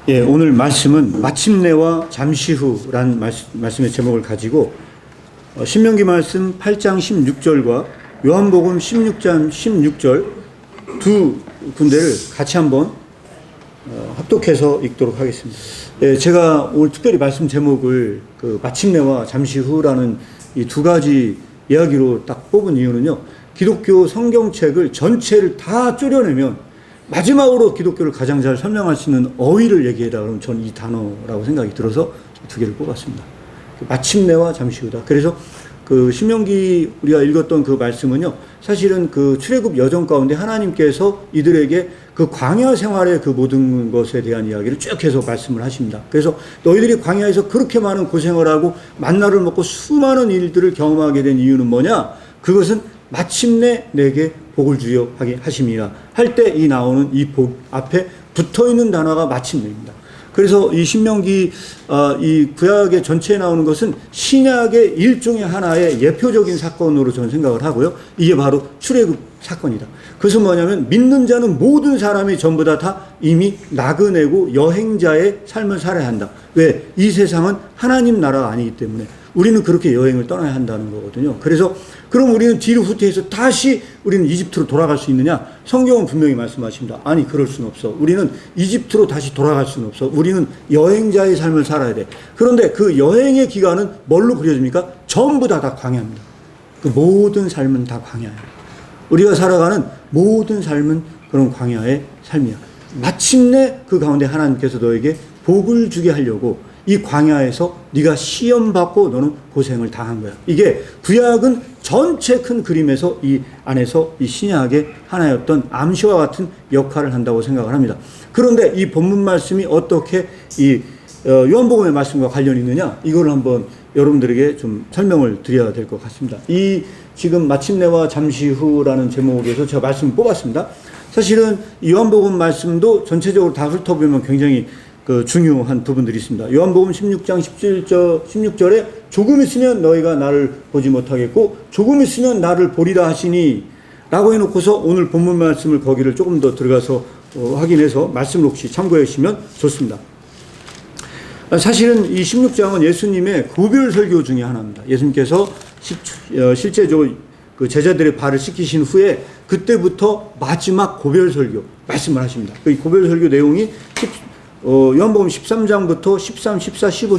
예, 오늘 말씀은 마침내와 잠시 후라는 말씀의 제목을 가지고 신명기 말씀 8장 16절과 요한복음 16장 16절 두 군데를 같이 한번 합독해서 읽도록 하겠습니다. 예, 제가 오늘 특별히 말씀 제목을 마침내와 잠시 후라는 이 두 가지 이야기로 딱 뽑은 이유는요, 기독교 성경책을 전체를 다 쪼려내면 마지막으로 기독교를 가장 잘 설명할 수 있는 어휘를 얘기해라 그러면 전 이 단어라고 생각이 들어서 두 개를 뽑았습니다. 마침내와 잠시 후다. 그래서 신명기 우리가 읽었던 그 말씀은요, 사실은 출애굽 여정 가운데 하나님께서 이들에게 광야 생활의 모든 것에 대한 이야기를 쭉 해서 말씀을 하십니다. 그래서 너희들이 광야에서 그렇게 많은 고생을 하고 만나를 먹고 수많은 일들을 경험하게 된 이유는 뭐냐? 그것은 마침내 내게 복을 주여 하게 하심이라 할 때 이 나오는 이 복 앞에 붙어 있는 단어가 마침내입니다. 그래서 이 신명기 이 구약의 전체에 나오는 것은 신약의 일종의 하나의 예표적인 사건으로 저는 생각을 하고요. 이게 바로 출애굽 사건이다. 그것은 뭐냐면 믿는 자는 모든 사람이 전부 다 이미 나그네고 여행자의 삶을 살아야 한다. 왜? 이 세상은 하나님 나라가 아니기 때문에 우리는 그렇게 여행을 떠나야 한다는 거거든요. 그래서 그럼 우리는 뒤로 후퇴해서 다시 우리는 이집트로 돌아갈 수 있느냐? 성경은 분명히 말씀하십니다. 아니, 그럴 수는 없어. 우리는 이집트로 다시 돌아갈 수는 없어. 우리는 여행자의 삶을 살아야 돼. 그런데 그 여행의 기간은 뭘로 그려집니까? 전부 다 광야입니다. 그 모든 삶은 다 광야예요. 우리가 살아가는 모든 삶은 그런 광야의 삶이야. 마침내 그 가운데 하나님께서 너에게 복을 주게 하려고 이 광야에서 네가 시험받고 너는 고생을 당한 거야. 이게 구약은 전체 큰 그림에서 이 안에서 이 신약의 하나였던 암시와 같은 역할을 한다고 생각을 합니다. 그런데 이 본문 말씀이 어떻게 이 요한복음의 말씀과 관련이 있느냐? 이걸 한번 여러분들에게 좀 설명을 드려야 될 것 같습니다. 이 지금 마침내와 잠시 후라는 제목에서 제가 말씀을 뽑았습니다. 사실은 이 요한복음 말씀도 전체적으로 다 훑어보면 굉장히 중요한 부분들이 있습니다. 요한복음 16장 16절에 조금 있으면 너희가 나를 보지 못하겠고 조금 있으면 나를 보리라 하시니 라고 해놓고서 오늘 본문 말씀을 거기를 조금 더 들어가서 확인해서 말씀을 혹시 참고해 주시면 좋습니다. 사실은 이 16장은 예수님의 고별 설교 중에 하나입니다. 예수님께서 실제적으로 제자들의 발을 씻기신 후에 그때부터 마지막 고별 설교 말씀을 하십니다. 이 고별 설교 내용이 요한복음 13장부터 13, 14, 15,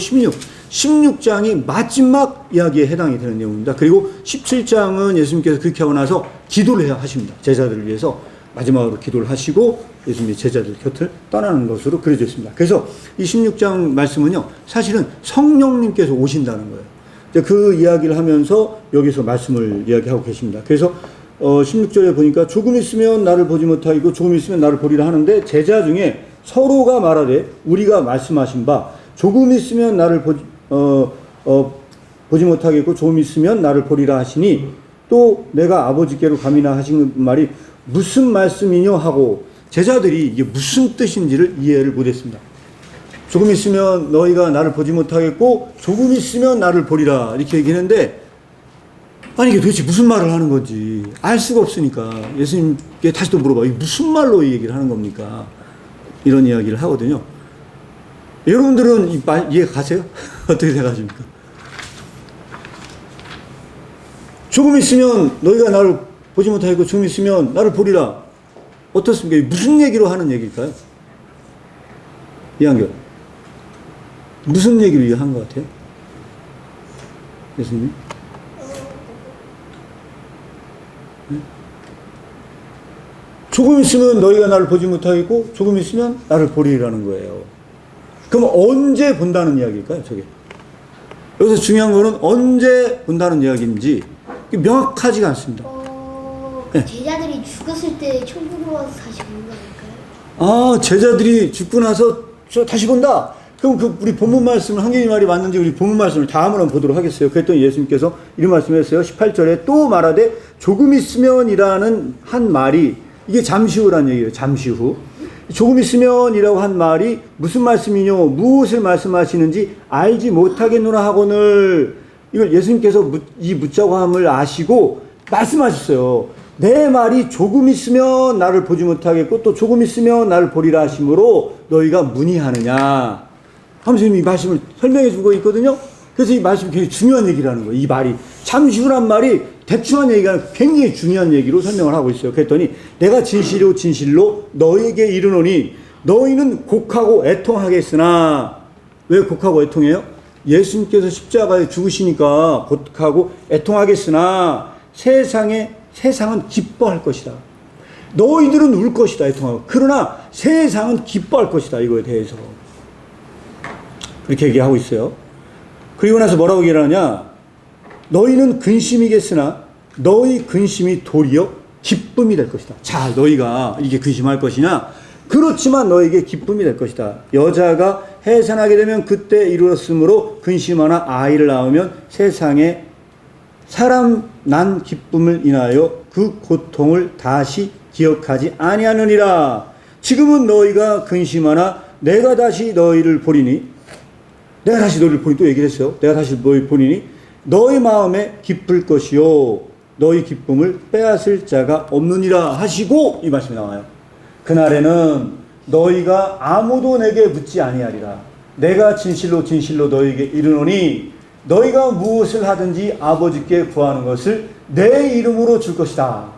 16장이 마지막 이야기에 해당이 되는 내용입니다. 그리고 17장은 예수님께서 그렇게 하고 나서 기도를 하십니다. 제자들을 위해서 마지막으로 기도를 하시고 예수님이 제자들 곁을 떠나는 것으로 그려져 있습니다. 그래서 이 16장 말씀은요, 사실은 성령님께서 오신다는 거예요. 그 이야기를 하면서 여기서 말씀을 이야기하고 계십니다. 그래서 16절에 보니까 조금 있으면 나를 보지 못하고 조금 있으면 나를 보리라 하는데 제자 중에 서로가 말하되 우리가 말씀하신 바 조금 있으면 나를 보지 못하겠고 조금 있으면 나를 보리라 하시니 또 내가 아버지께로 가미나 하신 말이 무슨 말씀이뇨 하고 제자들이 이게 무슨 뜻인지를 이해를 못했습니다. 조금 있으면 너희가 나를 보지 못하겠고 조금 있으면 나를 보리라 이렇게 얘기했는데 아니 이게 도대체 무슨 말을 하는 건지 알 수가 없으니까 예수님께 다시 또 물어봐. 이게 무슨 말로 이 얘기를 하는 겁니까? 이런 이야기를 하거든요. 여러분들은 이 말 이해 가세요? 어떻게 생각하십니까? 조금 있으면 너희가 나를 보지 못하겠고 조금 있으면 나를 보리라. 어떻습니까? 무슨 얘기로 하는 얘기일까요? 이한결. 무슨 얘기를 한 것 같아요? 예수님? 네? 조금 있으면 너희가 나를 보지 못하겠고 조금 있으면 나를 보리라는 거예요. 그럼 언제 본다는 이야기일까요? 저게. 여기서 중요한 거는 언제 본다는 이야기인지 명확하지가 않습니다. 네. 제자들이 죽었을 때 천국으로 와서 다시 보는 거 아닐까요? 제자들이 죽고 나서 다시 본다. 그럼 우리 본문 말씀을 한계리 말이 맞는지 우리 본문 말씀을 다음으로 한번 보도록 하겠어요. 그랬더니 예수님께서 이런 말씀을 했어요. 18절에 또 말하되 조금 있으면이라는 한 말이 이게 잠시 후라는 얘기예요. 잠시 후. 조금 있으면이라고 한 말이 무슨 말씀이뇨? 무엇을 말씀하시는지 알지 못하겠노라 하거늘 이걸 예수님께서 이 묻자고 함을 아시고 말씀하셨어요. 내 말이 조금 있으면 나를 보지 못하겠고 또 조금 있으면 나를 보리라 하심으로 너희가 문의하느냐 하면서 이 말씀을 설명해 주고 있거든요. 그래서 이 말씀이 굉장히 중요한 얘기라는 거예요. 이 말이 잠시 후란 말이 대충한 얘기가 아니라 굉장히 중요한 얘기로 설명을 하고 있어요. 그랬더니 내가 진실로 진실로 너희에게 이르노니 너희는 곡하고 애통하겠으나 왜 곡하고 애통해요? 예수님께서 십자가에 죽으시니까 곡하고 애통하겠으나 세상은 기뻐할 것이다. 너희들은 울 것이다. 애통하고. 그러나 세상은 기뻐할 것이다. 이거에 대해서. 그렇게 얘기하고 있어요. 그리고 나서 뭐라고 얘기하냐? 너희는 근심이겠으나 너희 근심이 도리어 기쁨이 될 것이다. 자, 너희가 이게 근심할 것이냐? 그렇지만 너에게 기쁨이 될 것이다. 여자가 해산하게 되면 그때 이루었으므로 근심하나 아이를 낳으면 세상에 사람 난 기쁨을 인하여 그 고통을 다시 기억하지 아니하느니라. 지금은 너희가 근심하나 내가 다시 너희를 보리니 또 얘기를 했어요. 내가 다시 너희 보리니 너희 마음에 기쁠 것이요 너희 기쁨을 빼앗을 자가 없느니라 하시고 이 말씀이 나와요. 그날에는 너희가 아무도 내게 묻지 아니하리라. 내가 진실로 진실로 너희에게 이르노니 너희가 무엇을 하든지 아버지께 구하는 것을 내 이름으로 줄 것이다.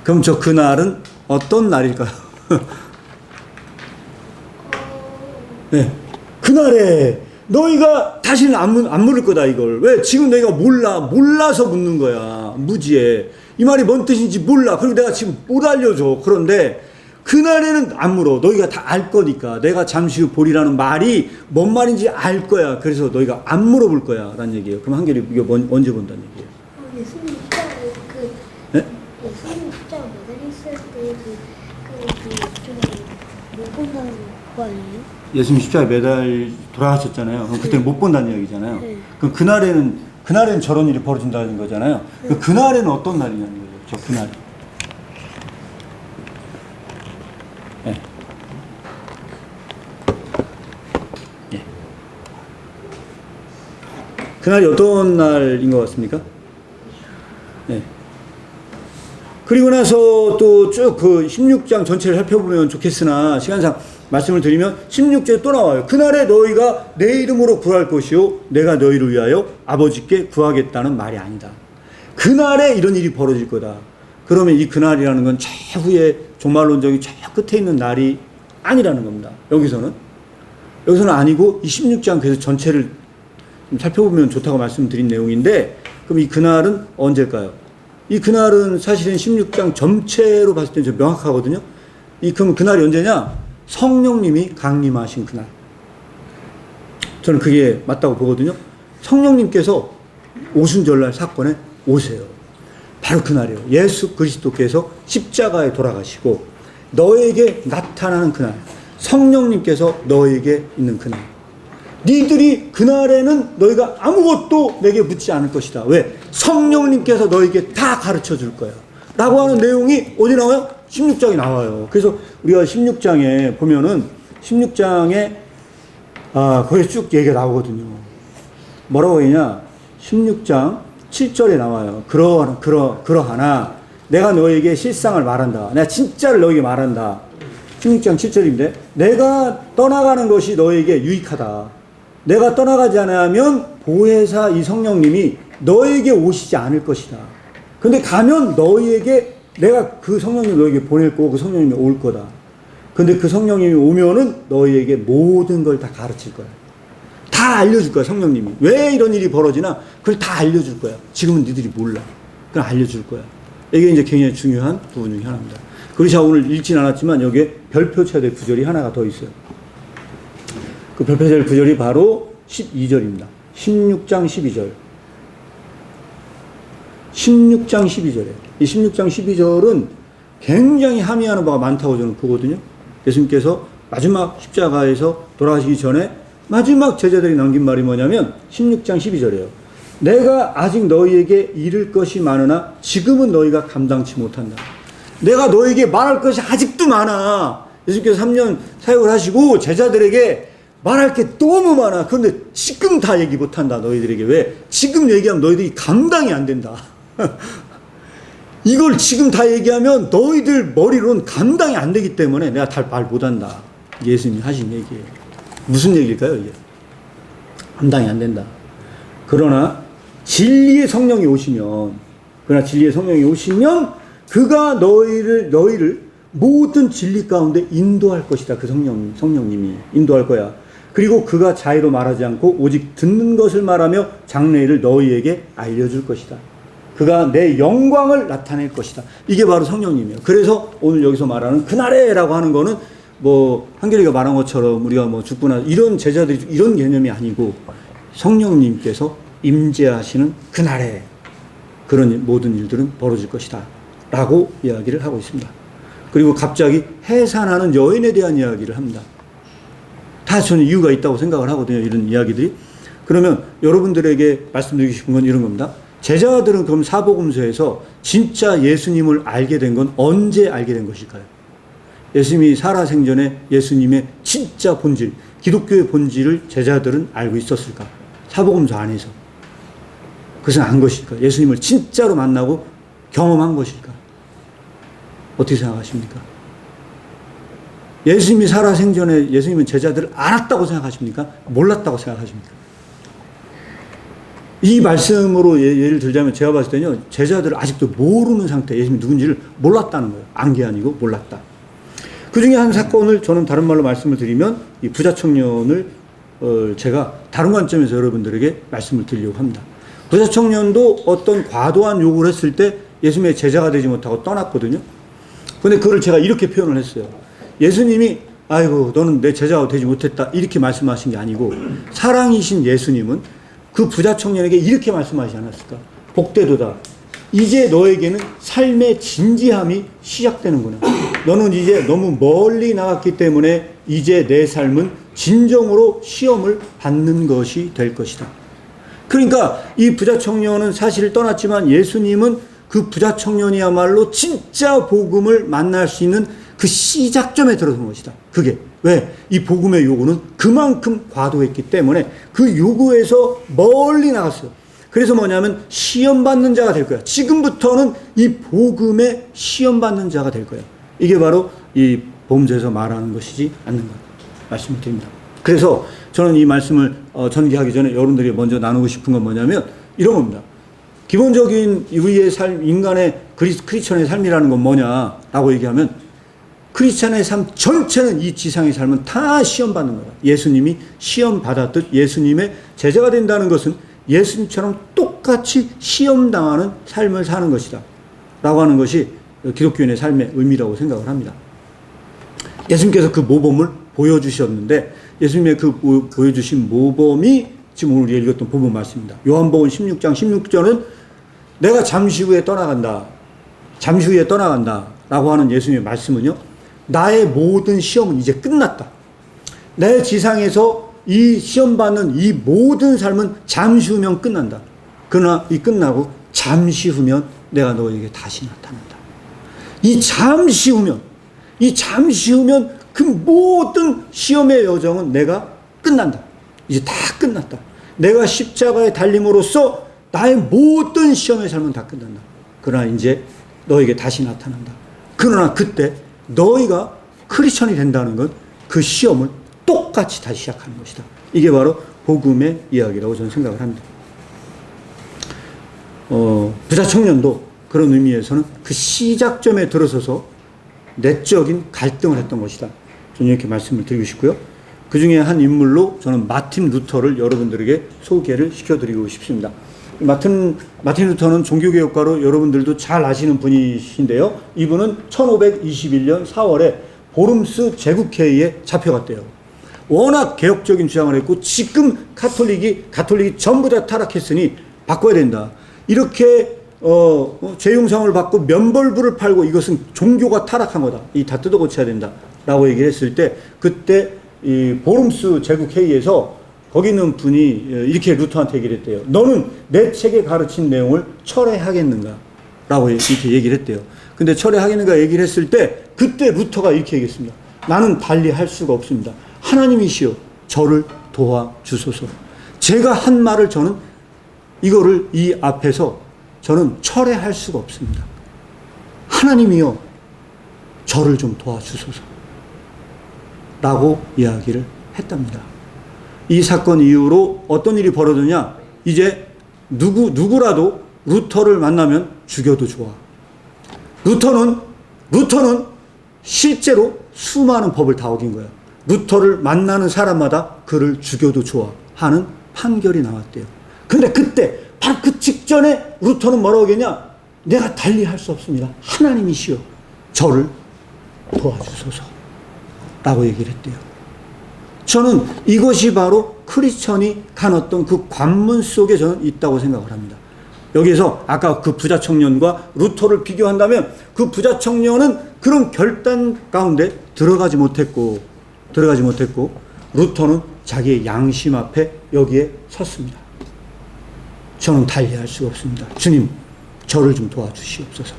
그럼 저 그날은 어떤 날일까요? 네. 그날에 너희가 다시는 안 물을 거다 이걸. 왜? 지금 너희가 몰라서 묻는 거야. 무지해. 이 말이 뭔 뜻인지 몰라. 그리고 내가 지금 못 알려줘. 그런데 그날에는 안 물어. 너희가 다 알 거니까. 내가 잠시 후 보리라는 말이 뭔 말인지 알 거야. 그래서 너희가 안 물어볼 거야. 라는 얘기예요. 그럼 한결이 이거 언제 본다는 얘기예요? 예수님 십자가 네? 예수님 십자가 매달려 있을 때 못 본다는 거 아니에요? 예수님 십자가에 매달 돌아가셨잖아요. 그럼 그때 못 본다는 얘기잖아요. 네. 그럼 그날에는 저런 일이 벌어진다는 거잖아요. 네. 그날에는 어떤 날이냐는 거예요. 저 그날이. 네. 예. 그날이 어떤 날인 것 같습니까? 네. 그리고 나서 또 쭉 그 16장 전체를 살펴보면 좋겠으나 시간상 말씀을 드리면 16절에 또 나와요. 그날에 너희가 내 이름으로 구할 것이요 내가 너희를 위하여 아버지께 구하겠다는 말이 아니다. 그날에 이런 일이 벌어질 거다. 그러면 이 그날이라는 건 최후의 종말론적인 저 끝에 있는 날이 아니라는 겁니다. 여기서는 아니고 이 16장 그래서 전체를 좀 살펴보면 좋다고 말씀드린 내용인데 그럼 이 그날은 언제일까요? 이 그날은 사실은 16장 전체로 봤을 때는 좀 명확하거든요. 그럼 그날이 언제냐? 성령님이 강림하신 그날. 저는 그게 맞다고 보거든요. 성령님께서 오순절날 사건에 오세요. 바로 그날이에요. 예수 그리스도께서 십자가에 돌아가시고 너에게 나타나는 그날. 성령님께서 너에게 있는 그날. 니들이 그날에는 너희가 아무것도 내게 묻지 않을 것이다. 왜? 성령님께서 너에게 다 가르쳐 줄 거야. 라고 하는 내용이 어디 나와요? 16장에 나와요. 그래서 우리가 16장에 보면은 16장에 거기에 쭉 얘기가 나오거든요. 뭐라고 했냐? 16장 7절에 나와요. 그러하나 내가 너에게 실상을 말한다. 내가 진짜를 너에게 말한다. 16장 7절인데 내가 떠나가는 것이 너에게 유익하다. 내가 떠나가지 않으면 보혜사 이 성령님이 너에게 오시지 않을 것이다. 근데 가면 너희에게 내가 그 성령님 너에게 보낼 거고 그 성령님이 올 거다. 근데 그 성령님이 오면은 너희에게 모든 걸 다 가르칠 거야. 다 알려줄 거야, 성령님이. 왜 이런 일이 벌어지나 그걸 다 알려줄 거야. 지금은 니들이 몰라. 그걸 알려줄 거야. 이게 이제 굉장히 중요한 부분 중에 하나입니다. 그래서 제가 오늘 읽진 않았지만 여기에 별표 쳐야 될 구절이 하나가 더 있어요. 그 별표 쳐야 될 구절이 바로 12절입니다. 16장 12절. 16장 12절에 이 16장 12절은 굉장히 함의하는 바가 많다고 저는 보거든요. 예수님께서 마지막 십자가에서 돌아가시기 전에 마지막 제자들이 남긴 말이 뭐냐면 16장 12절이에요. 내가 아직 너희에게 이를 것이 많으나 지금은 너희가 감당치 못한다. 내가 너희에게 말할 것이 아직도 많아. 예수님께서 3년 사역을 하시고 제자들에게 말할 게 너무 많아. 그런데 지금 다 얘기 못한다. 너희들에게. 왜? 지금 얘기하면 너희들이 감당이 안 된다. 이걸 지금 다 얘기하면 너희들 머리로는 감당이 안 되기 때문에 내가 다 말 못한다. 예수님이 하신 얘기예요. 무슨 얘기일까요, 이게? 감당이 안 된다. 그러나 진리의 성령이 오시면 그가 너희를 모든 진리 가운데 인도할 것이다. 그 성령님이 인도할 거야. 그리고 그가 자의로 말하지 않고 오직 듣는 것을 말하며 장래일을 너희에게 알려줄 것이다. 그가 내 영광을 나타낼 것이다. 이게 바로 성령님이에요. 그래서 오늘 여기서 말하는 그날에라고 하는 거는 뭐 한결이가 말한 것처럼 우리가 뭐 죽거나 이런 제자들이 이런 개념이 아니고 성령님께서 임재하시는 그날에 그런 모든 일들은 벌어질 것이다 라고 이야기를 하고 있습니다. 그리고 갑자기 해산하는 여인에 대한 이야기를 합니다. 다 저는 이유가 있다고 생각을 하거든요. 이런 이야기들이. 그러면 여러분들에게 말씀드리고 싶은 건 이런 겁니다. 제자들은 그럼 사복음서에서 진짜 예수님을 알게 된 건 언제 알게 된 것일까요? 예수님이 살아생전에 예수님의 진짜 본질, 기독교의 본질을 제자들은 알고 있었을까? 사복음서 안에서. 그것은 안 것일까? 예수님을 진짜로 만나고 경험한 것일까? 어떻게 생각하십니까? 예수님이 살아생전에 예수님은 제자들을 알았다고 생각하십니까? 몰랐다고 생각하십니까? 이 말씀으로 예를 들자면 제가 봤을 때는요, 제자들을 아직도 모르는 상태, 예수님이 누군지를 몰랐다는 거예요. 안 게 아니고 몰랐다. 그 중에 한 사건을 저는 다른 말로 말씀을 드리면 이 부자 청년을 제가 다른 관점에서 여러분들에게 말씀을 드리려고 합니다. 부자 청년도 어떤 과도한 요구를 했을 때 예수님의 제자가 되지 못하고 떠났거든요. 근데 그걸 제가 이렇게 표현을 했어요. 예수님이 아이고 너는 내 제자가 되지 못했다 이렇게 말씀하신 게 아니고 사랑이신 예수님은 그 부자 청년에게 이렇게 말씀하시지 않았을까? 복되도다. 이제 너에게는 삶의 진지함이 시작되는구나. 너는 이제 너무 멀리 나갔기 때문에 이제 내 삶은 진정으로 시험을 받는 것이 될 것이다. 그러니까 이 부자 청년은 사실 떠났지만 예수님은 그 부자 청년이야말로 진짜 복음을 만날 수 있는 그 시작점에 들어선 것이다. 그게 왜? 이 복음의 요구는 그만큼 과도했기 때문에 그 요구에서 멀리 나갔어요. 그래서 뭐냐면 시험받는 자가 될 거야. 지금부터는 이 복음의 시험받는 자가 될 거야. 이게 바로 이 복음서에서 말하는 것이지 않는가 말씀을 드립니다. 그래서 저는 이 말씀을 전개하기 전에 여러분들이 먼저 나누고 싶은 건 뭐냐면 이런 겁니다. 기본적인 우리의 삶, 인간의 크리스천의 삶이라는 건 뭐냐라고 얘기하면 크리스천의 삶 전체는 이 지상의 삶은 다 시험받는 거다. 예수님이 시험받았듯 예수님의 제자가 된다는 것은 예수님처럼 똑같이 시험당하는 삶을 사는 것이다. 라고 하는 것이 기독교인의 삶의 의미라고 생각을 합니다. 예수님께서 그 모범을 보여주셨는데 예수님의 그 보여주신 모범이 지금 오늘 읽었던 본문 말씀입니다. 요한복음 16장 16절은 내가 잠시 후에 떠나간다. 잠시 후에 떠나간다. 라고 하는 예수님의 말씀은요. 나의 모든 시험은 이제 끝났다. 내 지상에서 이 시험받는 이 모든 삶은 잠시 후면 끝난다. 그러나 이 끝나고 잠시 후면 내가 너에게 다시 나타난다. 이 잠시 후면 그 모든 시험의 여정은 내가 끝난다. 이제 다 끝났다. 내가 십자가에 달림으로써 나의 모든 시험의 삶은 다 끝난다. 그러나 이제 너에게 다시 나타난다. 그러나 그때 너희가 크리스천이 된다는 건 그 시험을 똑같이 다시 시작하는 것이다. 이게 바로 복음의 이야기라고 저는 생각을 합니다. 부자 청년도 그런 의미에서는 그 시작점에 들어서서 내적인 갈등을 했던 것이다. 저는 이렇게 말씀을 드리고 싶고요. 그 중에 한 인물로 저는 마틴 루터를 여러분들에게 소개를 시켜드리고 싶습니다. 마틴 루터는 종교개혁가로 여러분들도 잘 아시는 분이신데요. 이분은 1521년 4월에 보름스 제국회의에 잡혀갔대요. 워낙 개혁적인 주장을 했고 지금 가톨릭이 전부 다 타락했으니 바꿔야 된다. 이렇게 죄용상을 받고 면벌부를 팔고 이것은 종교가 타락한 거다. 이 다 뜯어 고쳐야 된다. 라고 얘기를 했을 때 그때 이 보름스 제국회의에서 거기 있는 분이 이렇게 루터한테 얘기를 했대요. 너는 내 책에 가르친 내용을 철회하겠는가? 라고 이렇게 얘기를 했대요. 근데 철회하겠는가 얘기를 했을 때 그때 루터가 이렇게 얘기했습니다. 나는 달리 할 수가 없습니다. 하나님이시여 저를 도와주소서. 제가 한 말을 저는 이거를 이 앞에서 저는 철회할 수가 없습니다. 하나님이여 저를 좀 도와주소서 라고 이야기를 했답니다. 이 사건 이후로 어떤 일이 벌어졌냐? 이제 누구라도 루터를 만나면 죽여도 좋아. 루터는 실제로 수많은 법을 다 어긴 거야. 루터를 만나는 사람마다 그를 죽여도 좋아 하는 판결이 나왔대요. 근데 그때 바로 그 직전에 루터는 뭐라고 하겠냐? 내가 달리 할 수 없습니다. 하나님이시여 저를 도와주소서 라고 얘기를 했대요. 저는 이것이 바로 크리스천이 간 어떤 그 관문 속에 저는 있다고 생각을 합니다. 여기에서 아까 그 부자 청년과 루터를 비교한다면 그 부자 청년은 그런 결단 가운데 들어가지 못했고 루터는 자기의 양심 앞에 여기에 섰습니다. 저는 달리할 수가 없습니다. 주님 저를 좀 도와주시옵소서.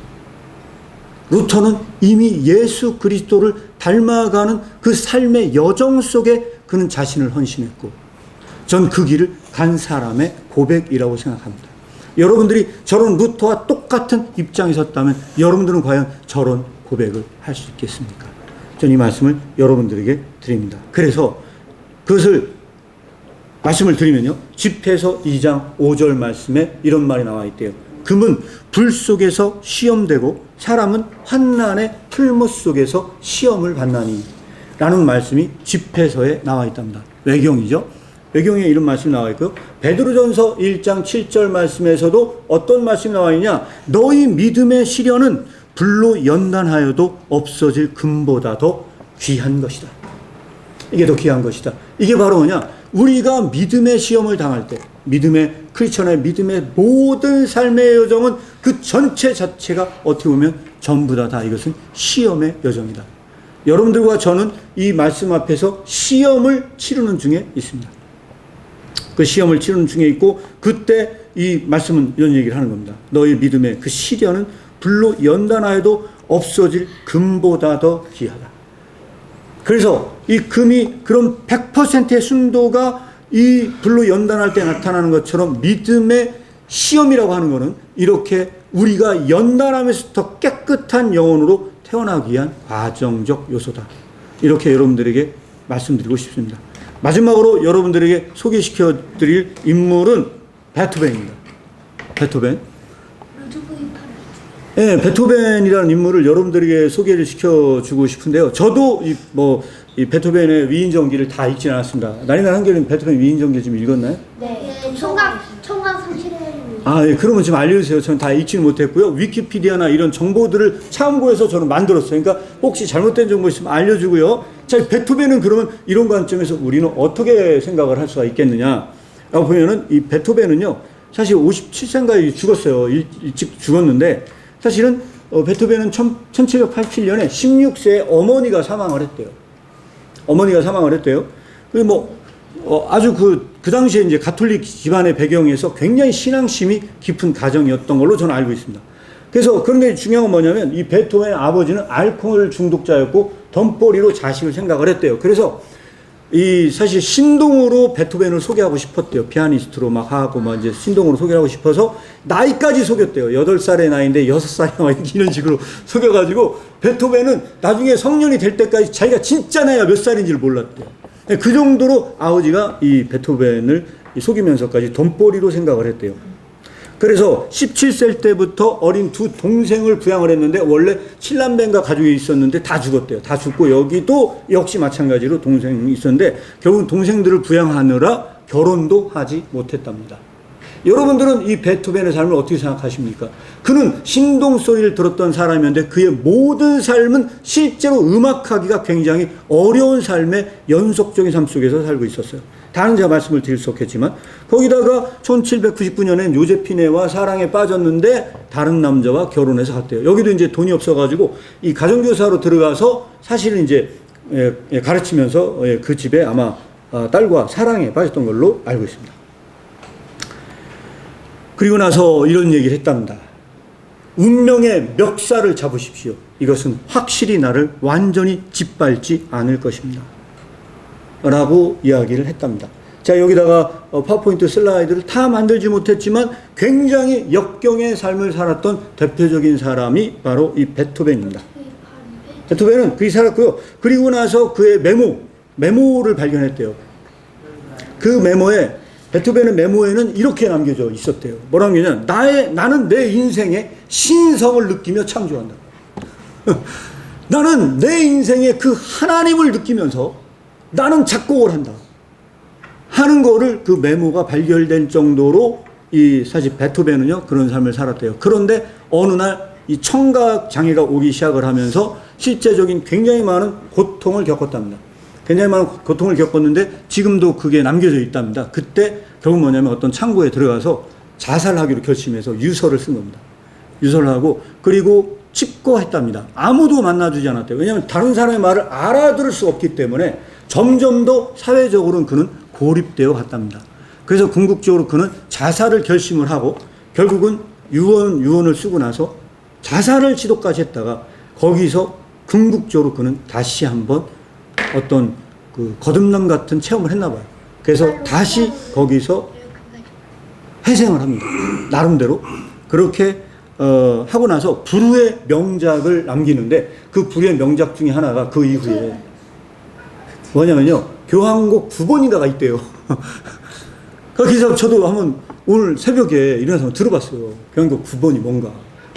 루터는 이미 예수 그리스도를 닮아가는 그 삶의 여정 속에 그는 자신을 헌신했고 전 그 길을 간 사람의 고백이라고 생각합니다. 여러분들이 저런 루터와 똑같은 입장에 섰다면 여러분들은 과연 저런 고백을 할 수 있겠습니까? 저는 이 말씀을 여러분들에게 드립니다. 그래서 그것을 말씀을 드리면요. 집회서 2장 5절 말씀에 이런 말이 나와 있대요. 금은 불 속에서 시험되고 사람은 환난의 풀못 속에서 시험을 받나니 라는 말씀이 집회서에 나와 있답니다. 외경이죠. 외경에 이런 말씀이 나와 있고요. 베드로전서 1장 7절 말씀에서도 어떤 말씀이 나와 있냐? 너희 믿음의 시련은 불로 연단하여도 없어질 금보다 더 귀한 것이다. 이게 더 귀한 것이다. 이게 바로 뭐냐? 우리가 믿음의 시험을 당할 때 크리스천의 믿음의 모든 삶의 여정은 그 전체 자체가 어떻게 보면 전부 다 이것은 시험의 여정이다. 여러분들과 저는 이 말씀 앞에서 시험을 치르는 중에 있습니다. 그 시험을 치르는 중에 있고 그때 이 말씀은 이런 얘기를 하는 겁니다. 너희 믿음의 그 시련은 불로 연단하여도 없어질 금보다 더 귀하다. 그래서 이 금이 그런 100%의 순도가 이 불로 연단할 때 나타나는 것처럼 믿음의 시험이라고 하는 것은 이렇게 우리가 연단하면서 더 깨끗한 영혼으로 태어나기 위한 과정적 요소다. 이렇게 여러분들에게 말씀드리고 싶습니다. 마지막으로 여러분들에게 소개시켜 드릴 인물은 베토벤입니다. 베토벤. 네, 베토벤이라는 인물을 여러분들에게 소개를 시켜주고 싶은데요. 저도 이 베토벤의 위인전기를 다 읽지 않았습니다. 나리나 한결은 베토벤 위인전기 좀 읽었나요? 네. 청각 상실해. 아, 예, 그러면 좀 알려주세요. 저는 다 읽지는 못했고요. 위키피디아나 이런 정보들을 참고해서 저는 만들었어요. 그러니까 혹시 잘못된 정보 있으면 알려주고요. 자, 베토벤은 그러면 이런 관점에서 우리는 어떻게 생각을 할 수가 있겠느냐? 라고 보면은 이 베토벤은요, 사실 57세인가에 죽었어요. 일찍 죽었는데, 사실은 베토벤은 1787년에 16세에 어머니가 사망을 했대요. 그리고 아주 그 당시에 이제 가톨릭 집안의 배경에서 굉장히 신앙심이 깊은 가정이었던 걸로 저는 알고 있습니다. 그래서 그런데 중요한 건 뭐냐면 이 베토벤의 아버지는 알코올 중독자였고 덤보리로 자식을 생각을 했대요. 그래서 이 사실 신동으로 베토벤을 소개하고 싶었대요. 피아니스트로 막 하고 막 이제 신동으로 소개하고 싶어서 나이까지 속였대요. 8살의 나이인데 6살이 이런 식으로 속여가지고 베토벤은 나중에 성년이 될 때까지 자기가 진짜 나이가 몇 살인지를 몰랐대요. 그 정도로 아버지가 이 베토벤을 속이면서까지 돈벌이로 생각을 했대요. 그래서 17세 때부터 어린 두 동생을 부양을 했는데 원래 7남매인가 가족이 있었는데 다 죽었대요. 다 죽고 여기도 역시 마찬가지로 동생이 있었는데 결국 동생들을 부양하느라 결혼도 하지 못했답니다. 여러분들은 이 베토벤의 삶을 어떻게 생각하십니까? 그는 신동 소리를 들었던 사람이었는데 그의 모든 삶은 실제로 음악하기가 굉장히 어려운 삶의 연속적인 삶 속에서 살고 있었어요. 다른 제가 말씀을 드릴 수 없겠지만 거기다가 1799년엔 요제피네와 사랑에 빠졌는데 다른 남자와 결혼해서 갔대요. 여기도 이제 돈이 없어가지고 이 가정교사로 들어가서 사실은 이제 가르치면서 그 집에 아마 딸과 사랑에 빠졌던 걸로 알고 있습니다. 그리고 나서 이런 얘기를 했답니다. 운명의 멱살을 잡으십시오. 이것은 확실히 나를 완전히 짓밟지 않을 것입니다. 라고 이야기를 했답니다. 자, 여기다가 파워포인트 슬라이드를 다 만들지 못했지만 굉장히 역경의 삶을 살았던 대표적인 사람이 바로 이 베토벤입니다. 베토벤은 그렇게 살았고요. 그리고 나서 그의 메모를 발견했대요. 그 메모에, 베토벤의 메모에는 이렇게 남겨져 있었대요. 뭐라고 하냐면, 나는 내 인생의 신성을 느끼며 창조한다. 나는 내 인생의 그 하나님을 느끼면서 나는 작곡을 한다. 하는 거를 그 메모가 발견된 정도로 이 사실 베토벤은요, 그런 삶을 살았대요. 그런데 어느 날 이 청각 장애가 오기 시작을 하면서 실제적인 굉장히 많은 고통을 겪었답니다. 굉장히 많은 고통을 겪었는데 지금도 그게 남겨져 있답니다. 그때 결국 뭐냐면 어떤 창고에 들어가서 자살하기로 결심해서 유서를 쓴 겁니다. 유서를 하고 그리고 칩거했답니다. 아무도 만나주지 않았대요. 왜냐하면 다른 사람의 말을 알아들을 수 없기 때문에 점점 더 사회적으로는 그는 고립되어 갔답니다. 그래서 궁극적으로 그는 자살을 결심을 하고 결국은 유언을 쓰고 나서 자살을 시도까지 했다가 거기서 궁극적으로 그는 다시 한번 어떤 그 거듭남 같은 체험을 했나 봐요. 그래서 다시 거기서 회생을 합니다. 나름대로. 그렇게 하고 나서 불후의 명작을 남기는데 그 불후의 명작 중에 하나가 그 이후에 뭐냐면요. 교향곡 9번인가가 있대요. 그래서 저도 한번 오늘 새벽에 일어나서 한번 들어봤어요. 교향곡 9번이 뭔가.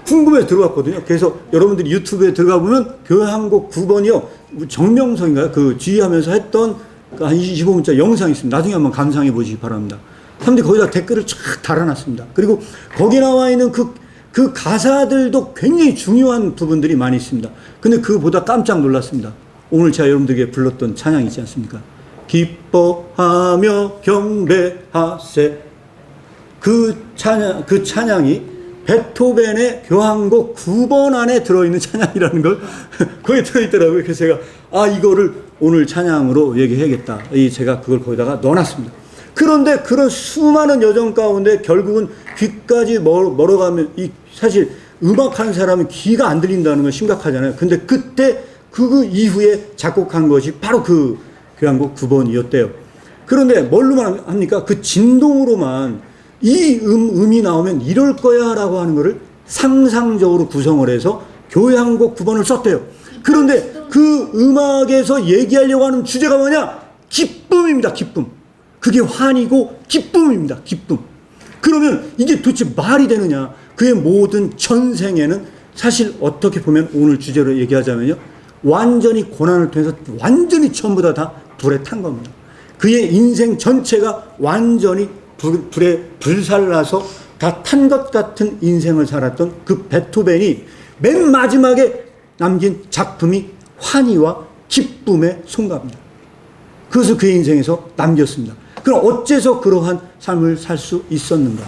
궁금해서 들어갔거든요. 그래서 여러분들이 유튜브에 들어가 보면 교향곡 9번이요. 정명석인가요? 그 지휘하면서 했던 한 25분짜리 영상이 있습니다. 나중에 한번 감상해 보시기 바랍니다. 사람들이 거기다 댓글을 쫙 달아놨습니다. 그리고 거기 나와 있는 그 가사들도 굉장히 중요한 부분들이 많이 있습니다. 근데 그보다 깜짝 놀랐습니다. 오늘 제가 여러분들에게 불렀던 찬양 있지 않습니까? 기뻐하며 경배하세. 그 찬양이 베토벤의 교향곡 9번 안에 들어있는 찬양이라는 걸 거기에 들어있더라고요. 그래서 제가 이거를 오늘 찬양으로 얘기해야겠다. 제가 그걸 거기다가 넣어놨습니다. 그런데 그런 수많은 여정 가운데 결국은 귀까지 멀어가면 사실 음악하는 사람은 귀가 안 들린다는 건 심각하잖아요. 근데 그때 그 이후에 작곡한 것이 바로 그 교향곡 9번이었대요. 그런데 뭘로만 합니까? 그 진동으로만 이 음이 나오면 이럴 거야 라고 하는 거를 상상적으로 구성을 해서 교향곡 9번을 썼대요. 그런데 그 음악에서 얘기하려고 하는 주제가 뭐냐? 기쁨입니다. 기쁨. 그게 환이고 기쁨입니다. 기쁨. 그러면 이게 도대체 말이 되느냐? 그의 모든 전생에는 사실 어떻게 보면 오늘 주제로 얘기하자면요. 완전히 고난을 통해서 완전히 전부 다 불에 탄 겁니다. 그의 인생 전체가 완전히 불에 불살라서 다 탄 것 같은 인생을 살았던 그 베토벤이 맨 마지막에 남긴 작품이 환희와 기쁨의 송가입니다. 그것을 그의 인생에서 남겼습니다. 그럼 어째서 그러한 삶을 살 수 있었는가?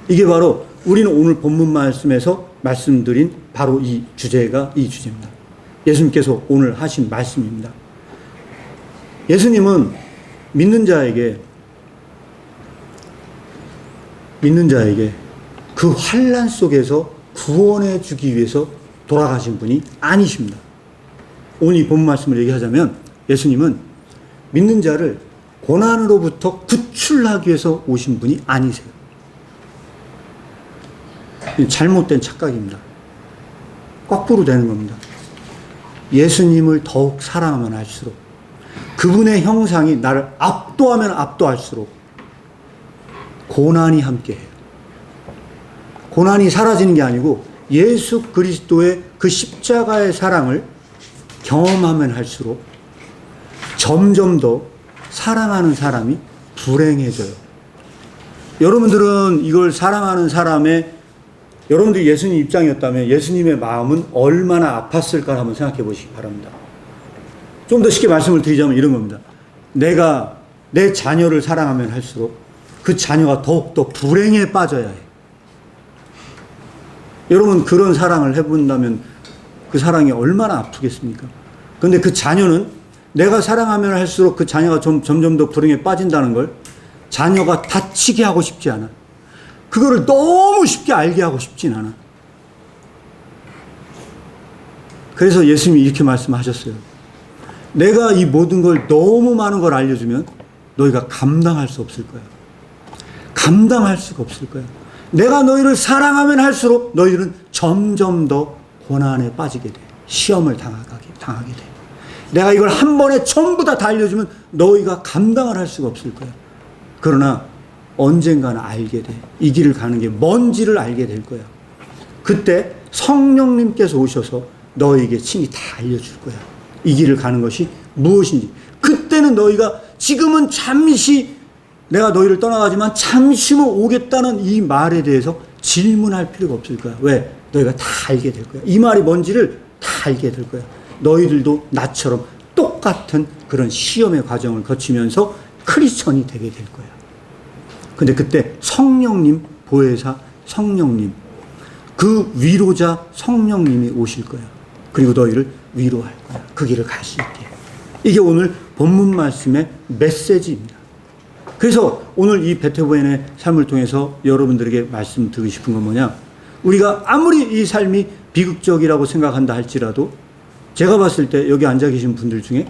이게 바로 우리는 오늘 본문 말씀에서 말씀드린 바로 이 주제입니다. 예수님께서 오늘 하신 말씀입니다. 예수님은 믿는 자에게 그 환난 속에서 구원해 주기 위해서 돌아가신 분이 아니십니다. 오늘 이 본 말씀을 얘기하자면 예수님은 믿는 자를 고난으로부터 구출하기 위해서 오신 분이 아니세요. 잘못된 착각입니다. 거꾸로 되는 겁니다. 예수님을 더욱 사랑하면 할수록 그분의 형상이 나를 압도하면 압도할수록 고난이 함께해요. 고난이 사라지는 게 아니고 예수 그리스도의 그 십자가의 사랑을 경험하면 할수록 점점 더 사랑하는 사람이 불행해져요. 여러분들은 이걸 사랑하는 사람의 여러분들이 예수님 입장이었다면 예수님의 마음은 얼마나 아팠을까 한번 생각해 보시기 바랍니다. 좀 더 쉽게 말씀을 드리자면 이런 겁니다. 내가 내 자녀를 사랑하면 할수록 그 자녀가 더욱더 불행에 빠져야 해요. 여러분 그런 사랑을 해본다면 그 사랑이 얼마나 아프겠습니까? 그런데 그 자녀는 내가 사랑하면 할수록 그 자녀가 점점 더 불행에 빠진다는 걸 자녀가 다치게 하고 싶지 않아. 그거를 너무 쉽게 알게 하고 싶진 않아. 그래서 예수님이 이렇게 말씀하셨어요. 내가 이 모든 걸 너무 많은 걸 알려주면 너희가 감당할 수 없을 거야. 감당할 수가 없을 거야. 내가 너희를 사랑하면 할수록 너희들은 점점 더 고난에 빠지게 돼. 시험을 당하게 돼. 내가 이걸 한 번에 전부 다 알려주면 너희가 감당을 할 수가 없을 거야. 그러나 언젠가는 알게 돼. 이 길을 가는 게 뭔지를 알게 될 거야. 그때 성령님께서 오셔서 너희에게 친히 다 알려줄 거야. 이 길을 가는 것이 무엇인지. 그때는 너희가 지금은 잠시 내가 너희를 떠나가지만 잠시 후 오겠다는 이 말에 대해서 질문할 필요가 없을 거야. 왜? 너희가 다 알게 될 거야. 이 말이 뭔지를 다 알게 될 거야. 너희들도 나처럼 똑같은 그런 시험의 과정을 거치면서 크리스천이 되게 될 거야. 근데 그때 성령님, 보혜사 성령님, 그 위로자 성령님이 오실 거야. 그리고 너희를 위로할 거야. 그 길을 갈 수 있게. 이게 오늘 본문 말씀의 메시지입니다. 그래서 오늘 이 베토벤의 삶을 통해서 여러분들에게 말씀드리고 싶은 건 뭐냐? 우리가 아무리 이 삶이 비극적이라고 생각한다 할지라도 제가 봤을 때 여기 앉아 계신 분들 중에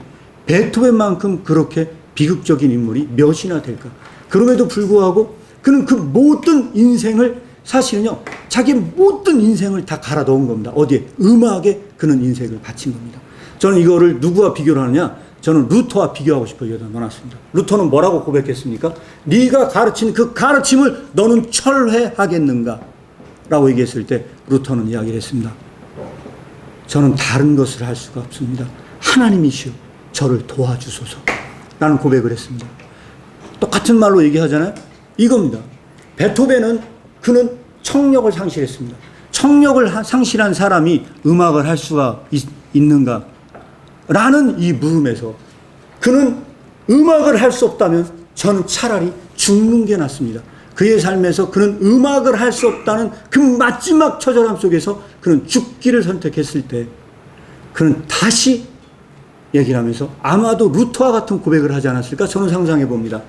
베토벤만큼 그렇게 비극적인 인물이 몇이나 될까? 그럼에도 불구하고 그는 그 모든 인생을 사실은요, 자기 모든 인생을 다 갈아 넣은 겁니다. 어디에? 음악에 그는 인생을 바친 겁니다. 저는 이거를 누구와 비교를 하느냐? 저는 루터와 비교하고 싶어요. 여기다 넣어놨습니다. 루터는 뭐라고 고백했습니까? 네가 가르친 그 가르침을 너는 철회하겠는가? 라고 얘기했을 때 루터는 이야기를 했습니다. 저는 다른 것을 할 수가 없습니다. 하나님이시여 저를 도와주소서 라는 고백을 했습니다. 똑같은 말로 얘기하잖아요. 이겁니다. 베토벤은 그는 청력을 상실했습니다. 청력을 상실한 사람이 음악을 할 수가 있는가? 라는 이 물음에서 그는 음악을 할 수 없다면 저는 차라리 죽는 게 낫습니다. 그의 삶에서 그는 음악을 할 수 없다는 그 마지막 처절함 속에서 그는 죽기를 선택했을 때 그는 다시 얘기를 하면서 아마도 루터와 같은 고백을 하지 않았을까 저는 상상해 봅니다.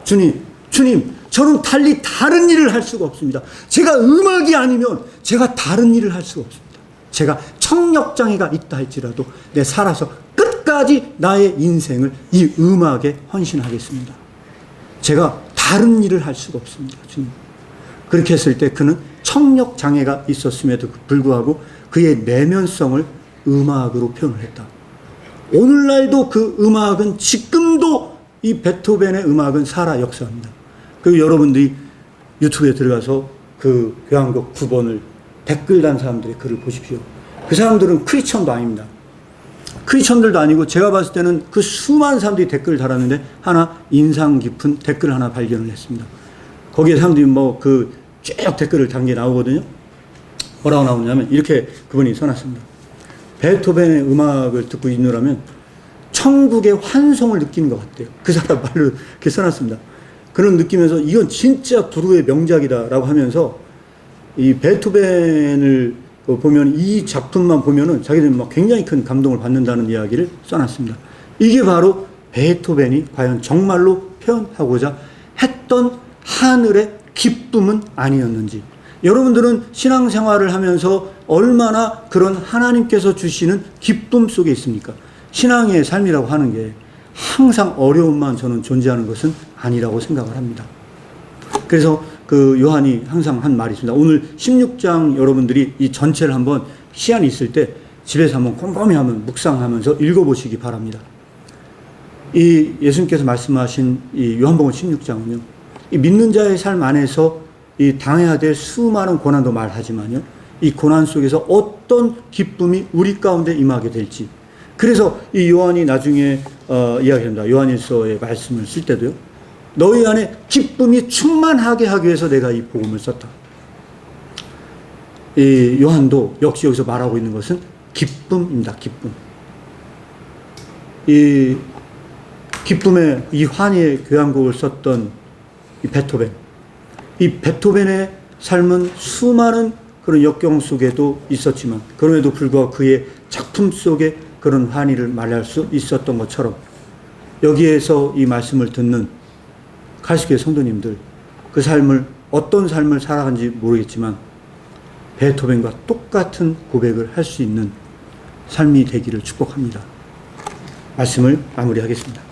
주님, 저는 달리 다른 일을 할 수가 없습니다. 제가 음악이 아니면 제가 다른 일을 할 수가 없습니다. 제가 청력장애가 있다 할지라도 내 살아서 끝까지 나의 인생을 이 음악에 헌신하겠습니다. 제가 다른 일을 할 수가 없습니다. 주님. 그렇게 했을 때 그는 청력장애가 있었음에도 불구하고 그의 내면성을 음악으로 표현을 했다. 오늘날도 그 음악은 지금도 이 베토벤의 음악은 살아 역사합니다. 그리고 여러분들이 유튜브에 들어가서 그 교향곡 9번을 댓글 단 사람들의 글을 보십시오. 그 사람들은 크리스천도 아닙니다. 크리스천들도 아니고 제가 봤을 때는 그 수많은 사람들이 댓글을 달았는데 하나 인상 깊은 댓글 하나 발견을 했습니다. 거기에 사람들이 뭐 그 쭉 댓글을 단 게 나오거든요. 뭐라고 나오냐면 이렇게 그분이 써놨습니다. 베토벤의 음악을 듣고 있느라면 천국의 환송을 느끼는 것 같대요. 그 사람 말로 이렇게 써놨습니다. 그런 느끼면서 이건 진짜 불후의 명작이다라고 하면서 이 베토벤을 보면 이 작품만 보면은 자기들은 막 굉장히 큰 감동을 받는다는 이야기를 써놨습니다. 이게 바로 베토벤이 과연 정말로 표현하고자 했던 하늘의 기쁨은 아니었는지. 여러분들은 신앙생활을 하면서 얼마나 그런 하나님께서 주시는 기쁨 속에 있습니까? 신앙의 삶이라고 하는 게 항상 어려움만 저는 존재하는 것은 아니라고 생각을 합니다. 그래서 그 요한이 항상 한 말이 있습니다. 오늘 16장 여러분들이 이 전체를 한번 시간이 있을 때 집에서 한번 꼼꼼히 한번 묵상하면서 읽어보시기 바랍니다. 이 예수님께서 말씀하신 이 요한복음 16장은요, 이 믿는 자의 삶 안에서 이 당해야 될 수많은 고난도 말하지만요, 이 고난 속에서 어떤 기쁨이 우리 가운데 임하게 될지. 그래서 이 요한이 나중에 이야기합니다. 요한일서의 말씀을 쓸 때도요, 너희 안에 기쁨이 충만하게 하기 위해서 내가 이 복음을 썼다. 이 요한도 역시 여기서 말하고 있는 것은 기쁨입니다. 기쁨. 이 기쁨의 이 환희의 교향곡을 썼던 이 베토벤. 이 베토벤의 삶은 수많은 그런 역경 속에도 있었지만 그럼에도 불구하고 그의 작품 속에 그런 환희를 말할 수 있었던 것처럼 여기에서 이 말씀을 듣는 가시교회 성도님들, 그 삶을 어떤 삶을 살아간지 모르겠지만 베토벤과 똑같은 고백을 할 수 있는 삶이 되기를 축복합니다. 말씀을 마무리하겠습니다.